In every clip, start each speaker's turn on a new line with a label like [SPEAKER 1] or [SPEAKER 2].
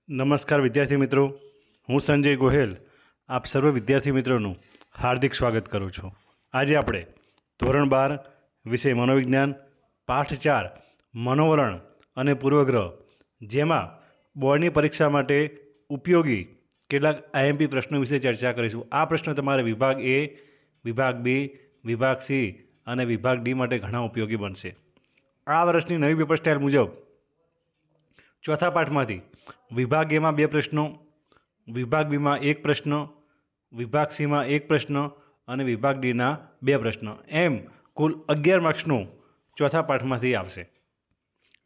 [SPEAKER 1] નમસ્કાર વિદ્યાર્થી મિત્રો, હું સંજય ગોહેલ આપ સર્વ વિદ્યાર્થી મિત્રોનું હાર્દિક સ્વાગત કરું છું. આજે આપણે ધોરણ 12 વિષય મનોવિજ્ઞાન પાઠ 4 મનોવલણ અને પૂર્વગ્રહ, જેમાં બોર્ડની પરીક્ષા માટે ઉપયોગી કેટલાક આઈએમપી પ્રશ્નો વિશે ચર્ચા કરીશું. આ પ્રશ્નો તમારે વિભાગ એ, વિભાગ બી, વિભાગ સી અને વિભાગ ડી માટે ઘણા ઉપયોગી બનશે. આ વર્ષની નવી પેપર સ્ટાઇલ મુજબ ચોથા પાઠમાંથી વિભાગ એમાં 2 પ્રશ્નો, વિભાગ બીમાં 1 પ્રશ્ન, વિભાગ સીમાં 1 પ્રશ્ન અને વિભાગ ડીના 2 પ્રશ્ન, એમ કુલ 11 માર્ક્સનું ચોથા પાઠમાંથી આવશે.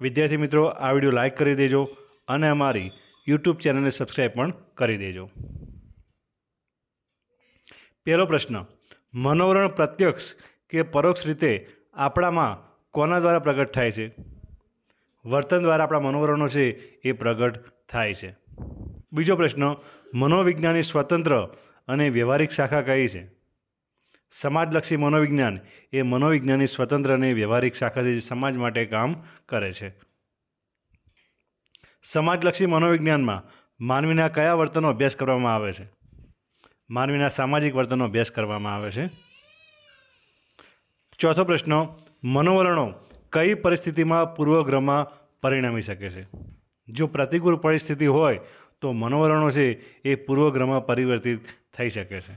[SPEAKER 1] વિદ્યાર્થી મિત્રો, આ વિડીયો લાઇક કરી દેજો અને અમારી યુટ્યુબ ચેનલને સબસ્ક્રાઈબ પણ કરી દેજો. પહેલો પ્રશ્ન, મનોવલણ પ્રત્યક્ષ કે પરોક્ષ રીતે આપણામાં કોના દ્વારા પ્રગટ થાય છે? વર્તન દ્વારા આપણા મનોવલણો છે એ પ્રગટ થાય છે. બીજો પ્રશ્ન, મનોવિજ્ઞાનની સ્વતંત્ર અને વ્યવહારિક શાખા કઈ છે? સમાજલક્ષી મનોવિજ્ઞાન એ મનોવિજ્ઞાનની સ્વતંત્ર અને વ્યવહારિક શાખા છે, જે સમાજ માટે કામ કરે છે. સમાજલક્ષી મનોવિજ્ઞાનમાં માનવીના કયા વર્તનનો અભ્યાસ કરવામાં આવે છે? માનવીના સામાજિક વર્તનનો અભ્યાસ કરવામાં આવે છે. ચોથો પ્રશ્ન, મનોવલણો કઈ પરિસ્થિતિમાં પૂર્વગ્રહમાં પરિણમી શકે છે? જો પ્રતિકૂળ પરિસ્થિતિ હોય તો મનોવલણો છે એ પૂર્વગ્રહમાં પરિવર્તિત થઈ શકે છે.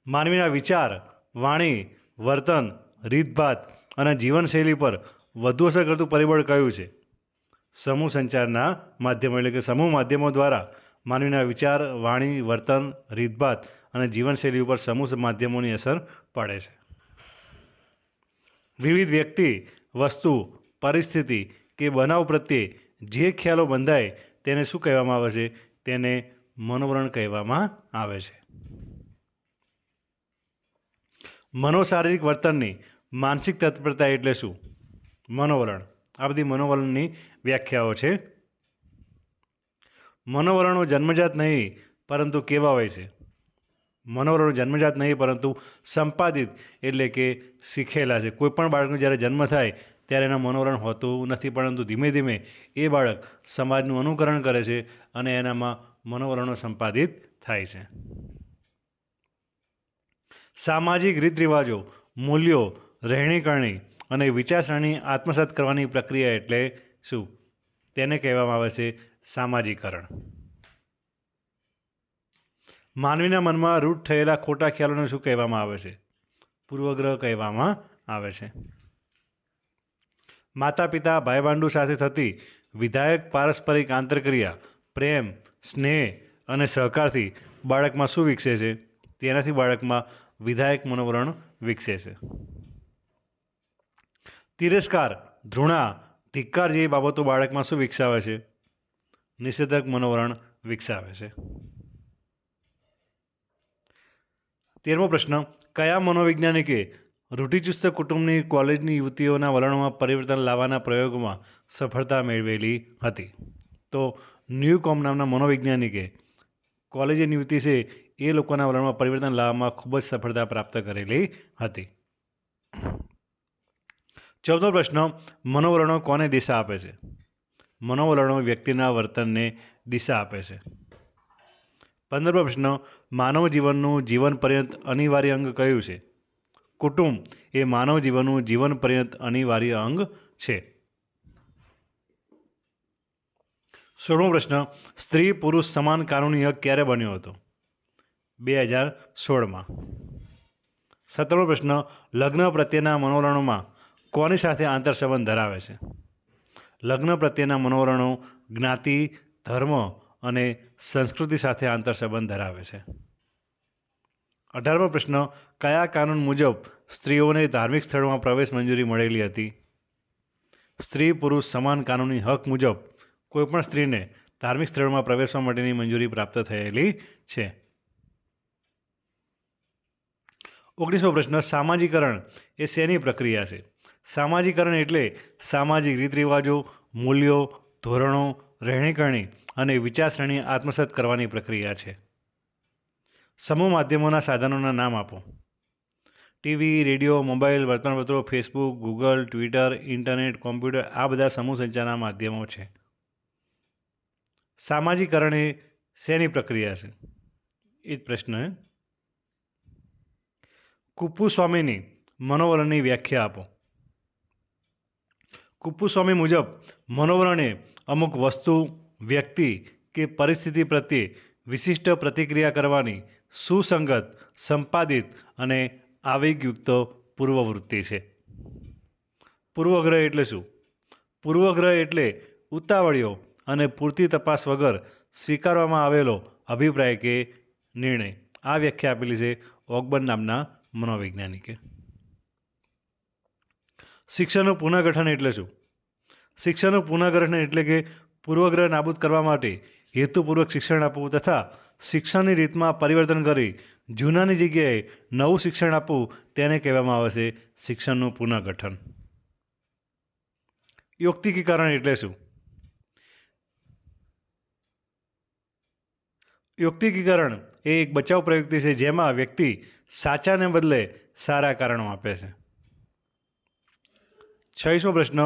[SPEAKER 1] માનવીના વિચાર, વાણી, વર્તન, રીતભાત અને જીવનશૈલી પર વધુ અસર કરતું પરિબળ કયું છે? સમૂહ સંચારના માધ્યમો, એટલે કે સમૂહ માધ્યમો દ્વારા માનવીના વિચાર, વાણી, વર્તન, રીતભાત અને જીવનશૈલી ઉપર સમૂહ માધ્યમોની અસર પડે છે. વિવિધ વ્યક્તિ, વસ્તુ, પરિસ્થિતિ કે બનાવ પ્રત્યે જે ખ્યાલો બંધાય તેને શું કહેવામાં આવે છે? તેને મનોવલણ કહેવામાં આવે છે. મનોશારીરિક વર્તનની માનસિક તત્પરતા એટલે શું? મનોવલણ. આ બધી મનોવલણની વ્યાખ્યાઓ છે. મનોવલણો જન્મજાત નહીં પરંતુ કેવા હોય છે? મનોવલણો જન્મજાત નહીં પરંતુ સંપાદિત, એટલે કે શીખેલા છે. કોઈપણ બાળકનો જ્યારે જન્મ થાય ત્યારે એના મનોવલણ હોતું નથી, પરંતુ ધીમે ધીમે એ બાળક સમાજનું અનુકરણ કરે છે અને એનામાં મનોવલણો સંપાદિત થાય છે. સામાજિક રીત રિવાજો, મૂલ્યો, રહેણીકરણી અને વિચારસરણી આત્મસાત કરવાની પ્રક્રિયા એટલે શું? તેને કહેવામાં આવે છે સામાજિકરણ. માનવીના મનમાં રૂઢ થયેલા ખોટા ખ્યાલોને શું કહેવામાં આવે છે? પૂર્વગ્રહ કહેવામાં આવે છે. માતા પિતા ભાઈબંધુ સાથે થતી વિધાયક પારસ્પરિક આંતરક્રિયા, પ્રેમ, સ્નેહ અને સહકારથી બાળકમાં શું વિકસે છે? તેનાથી બાળકમાં વિધાયક મનોવલણ વિકસે છે. તિરસ્કાર, ધૃણા, ધિક્કાર જેવી બાબતો બાળકમાં શું વિકસાવે છે? નિષેધક મનોવલણ વિકસાવે છે. 13મો પ્રશ્ન, કયા મનોવૈજ્ઞાનિકે રૂઢિચુસ્ત કુટુંબની કોલેજની યુવતીઓના વલણોમાં પરિવર્તન લાવવાના પ્રયોગમાં સફળતા મેળવેલી હતી? તો ન્યૂકોમ નામના મનોવૈજ્ઞાનિકે કોલેજની યુવતી છે એ લોકોના વલણમાં પરિવર્તન લાવવામાં ખૂબ જ સફળતા પ્રાપ્ત કરેલી હતી. 14મો પ્રશ્ન, મનોવલણો કોને દિશા આપે છે? મનોવલણો વ્યક્તિના વર્તનને દિશા આપે છે. 15મો પ્રશ્ન, માનવ જીવનનું જીવન પર્યંત અનિવાર્ય અંગ કયું છે? કુટુંબ એ માનવ જીવનનું જીવન પર્યંત અનિવાર્ય અંગ છે. 16મો પ્રશ્ન, સ્ત્રી પુરુષ સમાન કાનૂની હક ક્યારે બન્યો હતો? 2016માં. 17મો પ્રશ્ન, લગ્ન પ્રત્યેના મનોવલણોમાં કોની સાથે આંતરસંબંધ ધરાવે છે? લગ્ન પ્રત્યેના મનોવલણો જ્ઞાતિ, ધર્મ અને સંસ્કૃતિ સાથે આંતરસંબંધ ધરાવે છે. 18મો પ્રશ્ન, કયા કાનૂન મુજબ સ્ત્રીઓને ધાર્મિક સ્થળોમાં પ્રવેશ મંજૂરી મળેલી હતી? સ્ત્રી પુરુષ સમાન કાનૂની હક મુજબ કોઈપણ સ્ત્રીને ધાર્મિક સ્થળોમાં પ્રવેશવા માટેની મંજૂરી પ્રાપ્ત થયેલી છે. 19મો પ્રશ્ન, સામાજિકરણ એ શેની પ્રક્રિયા છે? સામાજિકરણ એટલે સામાજિક રીત રિવાજો, મૂલ્યો, ધોરણો, રહેણીકરણી અને વિચારસરણી આત્મસાત કરવાની પ્રક્રિયા છે. સમૂહ માધ્યમોના સાધનોના નામ આપો. ટીવી, રેડિયો, મોબાઈલ, વર્તમાનપત્રો, Facebook, Google, Twitter, internet, computer, આ બધા સમૂહ સંચારના માધ્યમો છે. સામાજિકરણ એ શેની પ્રક્રિયા છે? એ જ પ્રશ્ન છે. કુપ્પુસ્વામીની મનોવલણની વ્યાખ્યા આપો. કુપ્પુસ્વામી મુજબ મનોવલણ એ અમુક વસ્તુ, વ્યક્તિ કે પરિસ્થિતિ પ્રત્યે વિશિષ્ટ પ્રતિક્રિયા કરવાની સુસંગત, સંપાદિત અને આવેગયુક્ત પૂર્વવૃત્તિ છે. પૂર્વગ્રહ એટલે શું? પૂર્વગ્રહ એટલે ઉતાવળિયો અને પૂરતી તપાસ વગર સ્વીકારવામાં આવેલો અભિપ્રાય કે નિર્ણય. આ વ્યાખ્યા આપેલી છે ઓકબર્ન નામના મનોવૈજ્ઞાનિકે. શિક્ષણનું પુનઃગઠન એટલે શું? શિક્ષણનું પુનઃગઠન એટલે કે પૂર્વગ્રહ નાબૂદ કરવા માટે હેતુપૂર્વક શિક્ષણ આપવું તથા શિક્ષણની રીતમાં પરિવર્તન કરી જૂનાની જગ્યાએ નવું શિક્ષણ આપવું, તેને કહેવામાં આવે છે શિક્ષણનું પુનઃગઠન. યૌક્તિકીકરણ એટલે શું? યૌક્તિકીકરણ એ એક બચાવ પ્રવૃત્તિ છે જેમાં વ્યક્તિ સાચાને બદલે સારા કારણો આપે છે. 26મો પ્રશ્ન.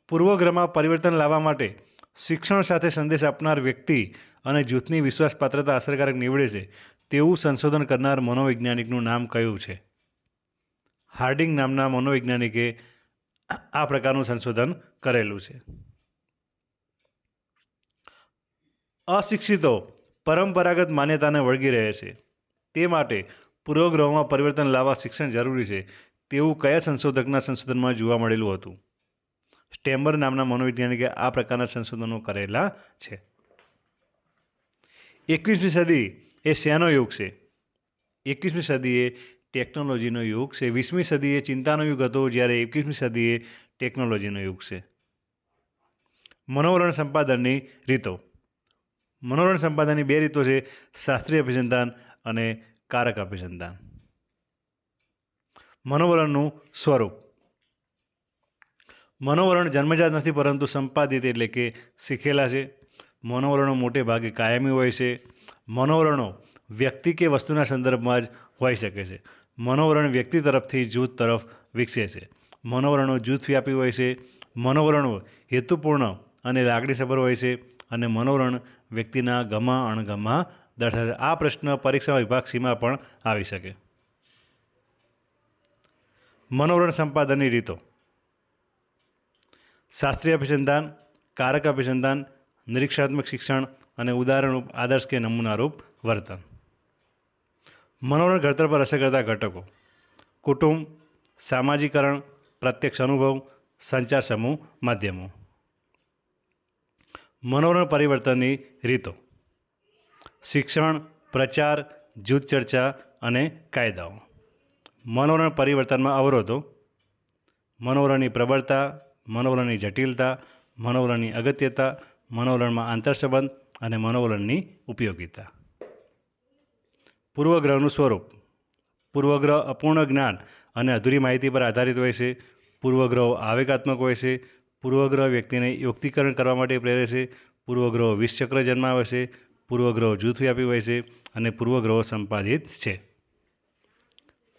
[SPEAKER 1] પૂર્વગ્રહમાં પરિવર્તન લાવવા માટે શિક્ષણ સાથે સંદેશ આપનાર વ્યક્તિ અને જૂથની વિશ્વાસપાત્રતા અસરકારક નીવડે છે તેવું સંશોધન કરનાર મનોવૈજ્ઞાનિકનું નામ કયું છે? હાર્ડિંગ નામના મનોવૈજ્ઞાનિકે આ પ્રકારનું સંશોધન કરેલું છે. અશિક્ષિતો પરંપરાગત માન્યતાને વળગી રહે છે, તે માટે પૂર્વગ્રહોમાં પરિવર્તન લાવવા શિક્ષણ જરૂરી છે તેવું કયા સંશોધકના સંશોધનમાં જોવા મળેલું હતું? સ્ટેમ્બર નામના મનોવૈજ્ઞાનિકે આ પ્રકારના સંશોધનો કરેલા છે. 21મી સદી એ શેનો યુગ છે? 21મી સદી એ ટેકનોલોજીનો યુગ છે. 20મી સદી એ ચિંતાનો યુગ હતો, જ્યારે 21મી સદી એ ટેકનોલોજીનો યુગ છે. મનોવલણ સંપાદનની રીતો. મનોવલણ સંપાદનની બે રીતો છે, શાસ્ત્રીય અભિસંધાન અને કારક અભિસંધાન. મનોવલણનું સ્વરૂપ. મનોવલણ જન્મજાત નથી પરંતુ સંપાદિત એટલે કે શીખેલા છે. મનોવલણો મોટે ભાગે કાયમી હોય છે. મનોવલણો વ્યક્તિ કે વસ્તુના સંદર્ભમાં જ હોઈ શકે છે. મનોવલણ વ્યક્તિ તરફથી જૂથ તરફ વિકસે છે. મનોવલણો જૂથવ્યાપી હોય છે. મનોવલણો હેતુપૂર્ણ અને લાગણીસભર હોય છે અને મનોવલણ વ્યક્તિના ગમા અણગમા દર્શાવે છે. આ પ્રશ્ન પરીક્ષા વિભાગ સીમાં પણ આવી શકે. મનોવલણ સંપાદનની રીતો. શાસ્ત્રીય અભિસંધાન, કારક અભિસંધાન, નિરીક્ષણાત્મક શિક્ષણ અને ઉદાહરણરૂપ આદર્શ કે નમૂનારૂપ વર્તન. મનોવલણ ઘડતર પર અસર કરતા ઘટકો. કુટુંબ, સામાજિકરણ, પ્રત્યક્ષ અનુભવ, સંચાર સમૂહ માધ્યમો. મનોવલણ પરિવર્તનની રીતો. શિક્ષણ, પ્રચાર, જૂથ ચર્ચા અને કાયદાઓ. મનોવલણ પરિવર્તનમાં અવરોધો. મનોવલણની પ્રબળતા, મનોવલણની જટિલતા, મનોવલણની અગત્યતા, મનોવલણમાં આંતરસંબંધ અને મનોવલણની ઉપયોગિતા. પૂર્વગ્રહનું સ્વરૂપ. પૂર્વગ્રહ અપૂર્ણ જ્ઞાન અને અધૂરી માહિતી પર આધારિત હોય છે. પૂર્વગ્રહો આવેગાત્મક હોય છે. પૂર્વગ્રહ વ્યક્તિને યુક્તિકરણ કરવા માટે પ્રેરે છે. પૂર્વગ્રહો વિષચક્ર જન્માવે છે. પૂર્વગ્રહો જૂથવ્યાપી હોય છે અને પૂર્વગ્રહો સંપાદિત છે.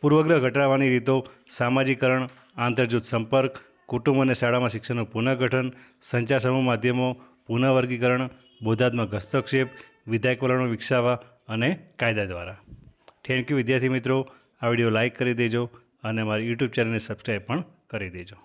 [SPEAKER 1] પૂર્વગ્રહ ઘટાડવાની રીતો. સામાજિકરણ, આંતરજૂથ સંપર્ક, કુટુંબ અને શાળામાં શિક્ષણનું પુનઃગઠન, સંચાર સમૂહ માધ્યમો, પુનઃવર્ગીકરણ, બોધાત્મક હસ્તક્ષેપ, વિધાયક વલણો વિકસાવવા અને કાયદા દ્વારા. થેન્ક યુ વિદ્યાર્થી મિત્રો. આ વિડીયો લાઇક કરી દેજો અને મારી યુટ્યુબ ચેનલને સબસ્ક્રાઈબ પણ કરી દેજો.